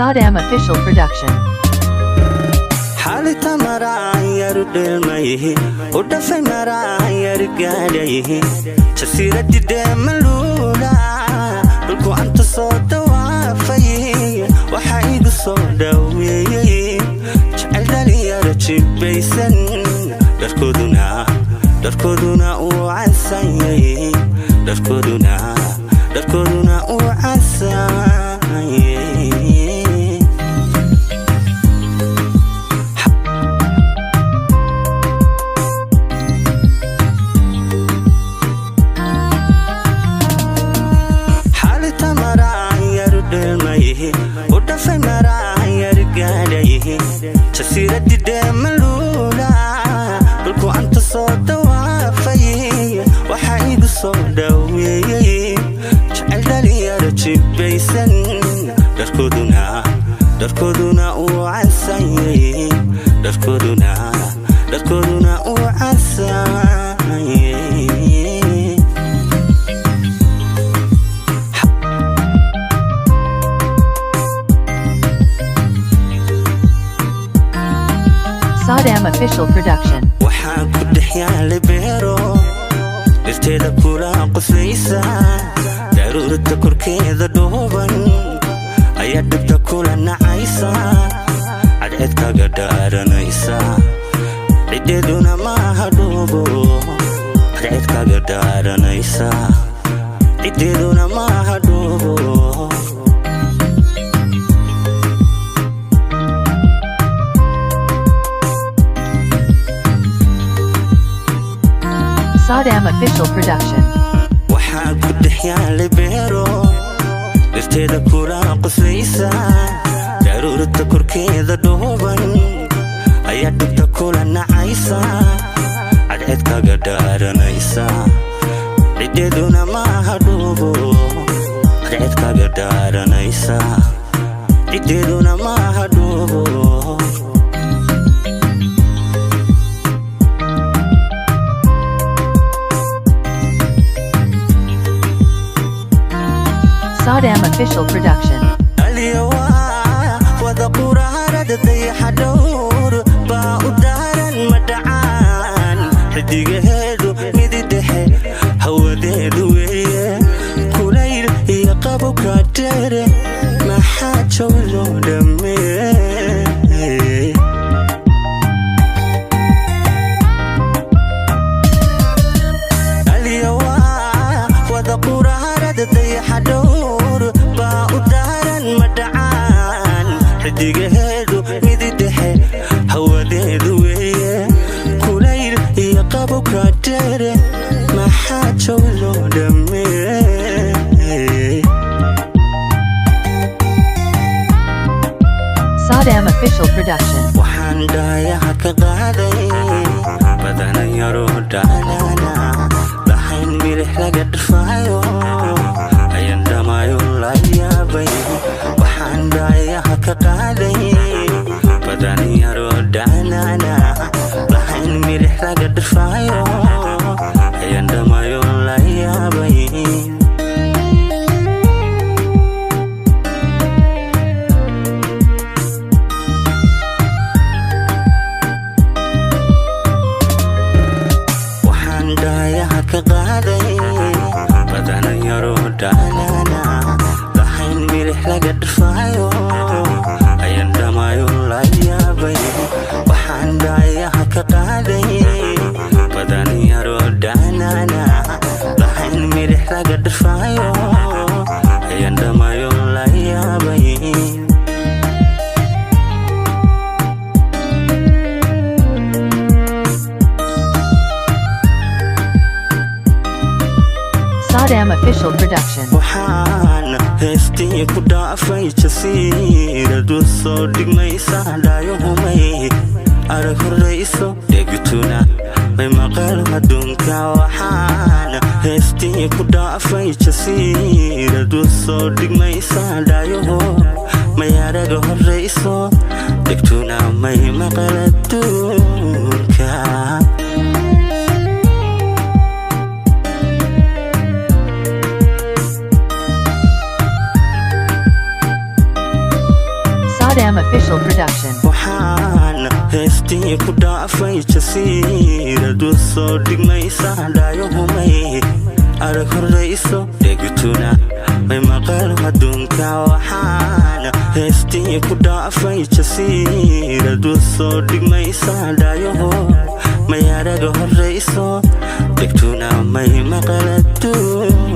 Saddam Official Production. حالة مرايا ردل مايه ودفع مرايا رجاليه تسيرة دم الأولى بلكو أنت صوت وافيه وحايد صوت ويه جعل لي يرتي بيسن دركودنا وعسايه دركودنا وعسايه ودفع مرايا رجاليه تسيرة دم الأولى بلكو أنت صوت وافيه وحايد صوت ويه جعل لي يرتي بيسن دركودنا وعسايه دركودنا وعسايه Saddam Official Production. waxaan ku dhexyaale beero dhirteeda kula qoslaysa daruurta korkeeda dhooban ayaa dhibta kula nacaysa cadceedkaaga dhaaranaysa cideeduna maaha dhoobo cadceedkaaga dhaaranaysa cideeduna maaha dhoobo Saddam Official Production. waxaan ku dhexyaale beero dhirteeda kula qoslaysa daruurta korkeeda dhooban ayaa dhibta kula nacaysa cadceedkaaga dhaaranaysa cideeduna maaha dhoobo cadceedkaaga dhaaranaysa cideeduna maaha dhoobo Saddam Official Production. اليوا وذكورا ردتي حدور باودارا مدعان حديقهدو مددحي هوديدو ويه كوليل يقابو كاتر ما حاجو لو دمي اليوا وذكورا ردتي حدور باودارا مدعان حديقهدو مددحي هوديدو ويه كوليل يقابو كاتر ما حاجو لو دمي Saddam Official Production. waxaan dhaayaha ka qaaday badana yaroo dhaalana lahayn milix laga dhirfaayo ayaan dhamaayo la yaabay waxaan dhaayaha ka qaaday badana yaroo dhaalana lahayn milix laga dhirfaayo ayaan dhamaayo la yaabay كقاعدي بدنا يرو دانا لحين ملح لقد رفايو أين دمايو لا يابي وحان دايها كقاعدي بدنا يرو دانا لحين ملح لقد رفايو أين دمايو لا يابي Saddam Official Production. waxaan heestii ku dhaafay jasiiradu soo dhigmaysa dhaayuhumay arag horrayso dhegtuna may maqal adduunka waxaan heestii ku dhaafay jasiiradu soo dhigmaysa dhaayuhu may arag horrayso dhegtuna may maqal adduunka Saddam Official Production. waxaan heestii ku dhaafay jasiiradu soo dhigmaysa dhaayuhumay arag horrayso dhegtuna may maqal adduunka waxaan heestii ku dhaafay jasiiradu soo dhigmaysa dhaayuhu may arag horrayso dhegtuna may maqal adduunka